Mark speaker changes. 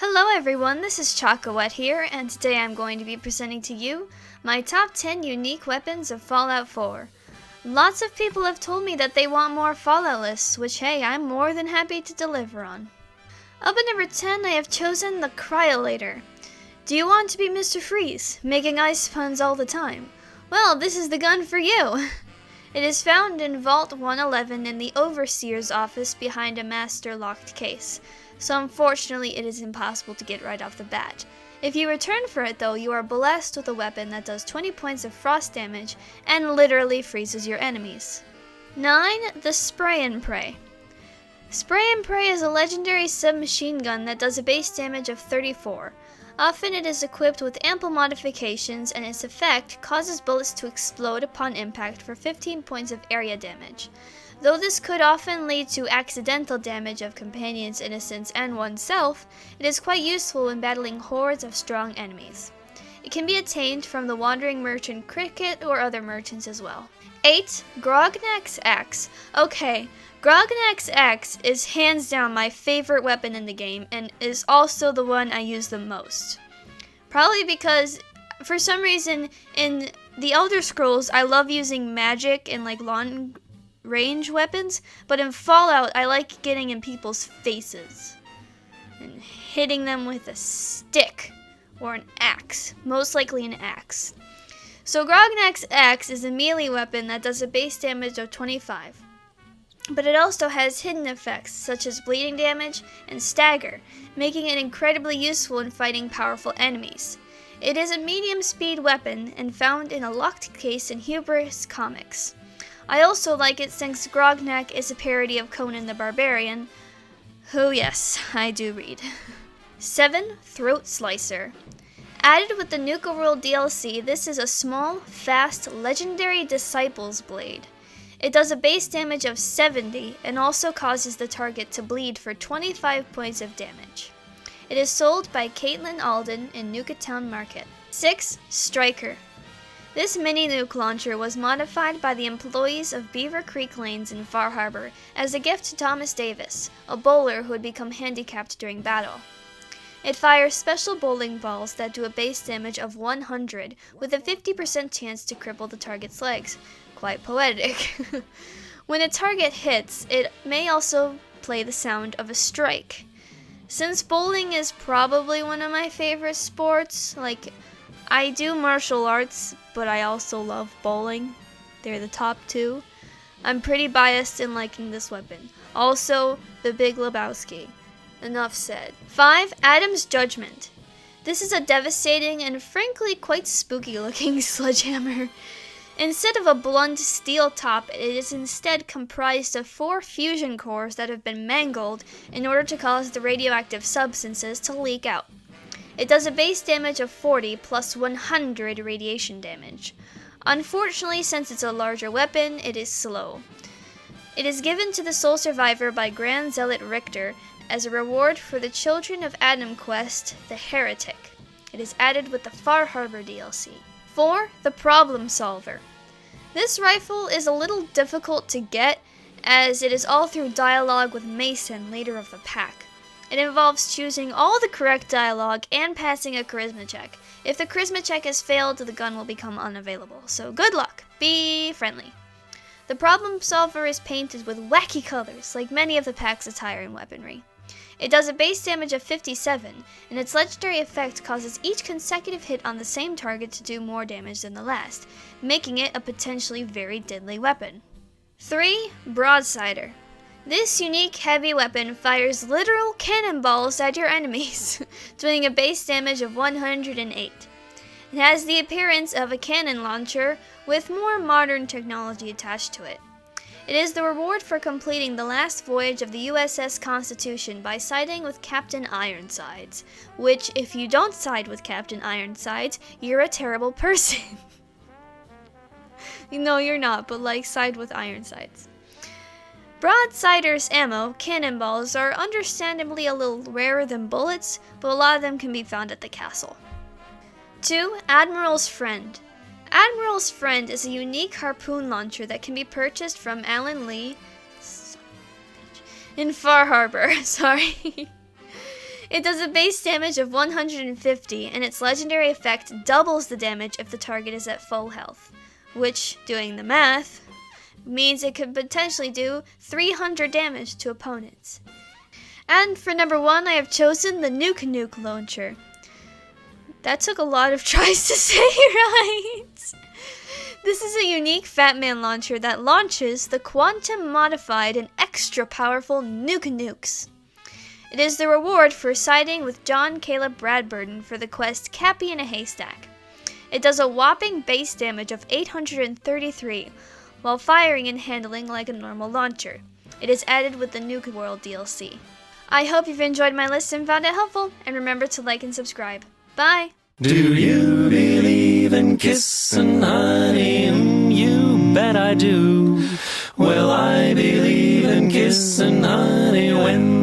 Speaker 1: Hello everyone, this is ChakaWhat here, and today I'm going to be presenting to you my top 10 unique weapons of Fallout 4. Lots of people have told me that they want more Fallout lists, which hey, I'm more than happy to deliver on. Up at number 10, I have chosen the Cryolator. Do you want to be Mr. Freeze, making ice puns all the time? Well, this is the gun for you! It is found in Vault 111 in the Overseer's office behind a master locked case. So unfortunately it is impossible to get right off the bat. If you return for it though, you are blessed with a weapon that does 20 points of frost damage and literally freezes your enemies. 9. The SprayandPray. SprayandPray is a legendary submachine gun that does a base damage of 34. Often it is equipped with ample modifications, and its effect causes bullets to explode upon impact for 15 points of area damage. Though this could often lead to accidental damage of companions, innocents, and oneself, it is quite useful when battling hordes of strong enemies. It can be attained from the Wandering Merchant Cricket or other merchants as well. 8. Grognak's Axe. Okay, Grognak's Axe is hands down my favorite weapon in the game, and is also the one I use the most. Probably because, for some reason, in the Elder Scrolls, I love using magic and long range weapons, but in Fallout I like getting in people's faces and hitting them with a stick or an axe, most likely an axe. So Grognak's Axe is a melee weapon that does a base damage of 25, but it also has hidden effects such as bleeding damage and stagger, making it incredibly useful in fighting powerful enemies. It is a medium speed weapon and found in a locked case in Hubris comics. I also like it since Grognak is a parody of Conan the Barbarian, who, yes, I do read. 7. Throat Slicer. Added with the Nuka-World DLC, this is a small, fast, legendary Disciples blade. It does a base damage of 70 and also causes the target to bleed for 25 points of damage. It is sold by Caitlin Alden in Nuka-Town Market. 6. Stryker. This mini nuke launcher was modified by the employees of Beaver Creek Lanes in Far Harbor as a gift to Thomas Davis, a bowler who had become handicapped during battle. It fires special bowling balls that do a base damage of 100 with a 50% chance to cripple the target's legs. Quite poetic. When a target hits, it may also play the sound of a strike. Since bowling is probably one of my favorite sports, I do martial arts, but I also love bowling. They're the top two. I'm pretty biased in liking this weapon. Also, the Big Lebowski. Enough said. 5. Adam's Judgement. This is a devastating and frankly quite spooky looking sledgehammer. Instead of a blunt steel top, it is instead comprised of 4 fusion cores that have been mangled in order to cause the radioactive substances to leak out. It does a base damage of 40 plus 100 radiation damage. Unfortunately, since it's a larger weapon, it is slow. It is given to the sole survivor by Grand Zealot Richter as a reward for the Children of Adam quest, The Heretic. It is added with the Far Harbor DLC. 4. The Problem Solver. This rifle is a little difficult to get, as it is all through dialogue with Mason, leader of the pack. It involves choosing all the correct dialogue and passing a charisma check. If the charisma check is failed, the gun will become unavailable. So good luck. Be friendly. The Problem Solver is painted with wacky colors, like many of the pack's attire and weaponry. It does a base damage of 57, and its legendary effect causes each consecutive hit on the same target to do more damage than the last, making it a potentially very deadly weapon. 3. Broadsider. This unique heavy weapon fires literal cannonballs at your enemies, doing a base damage of 108. It has the appearance of a cannon launcher with more modern technology attached to it. It is the reward for completing the last voyage of the USS Constitution by siding with Captain Ironsides, which, if you don't side with Captain Ironsides, you're a terrible person. No, you're not, but side with Ironsides. Broadsider's ammo, cannonballs, are understandably a little rarer than bullets, but a lot of them can be found at the castle. 2. Admirals Friend. Admirals Friend is a unique harpoon launcher that can be purchased from Alan Lee in Far Harbor. Sorry. It does a base damage of 150, and its legendary effect doubles the damage if the target is at full health, which, doing the math, means it could potentially do 300 damage to opponents. And for number 1, I have chosen the Nuka-Nuke launcher. That took a lot of tries to say right. This is a unique Fat Man launcher that launches the quantum modified and extra powerful Nuka-Nukes. It is the reward for siding with John Caleb Bradburden for the quest Cappy in a Haystack. It does a whopping base damage of 833, while firing and handling like a normal launcher. It is added with the Nuka-World DLC. I hope you've enjoyed my list and found it helpful, and remember to like and subscribe. Bye!
Speaker 2: Do you believe in kissing honey? You bet I do. Well, I believe in kissing honey when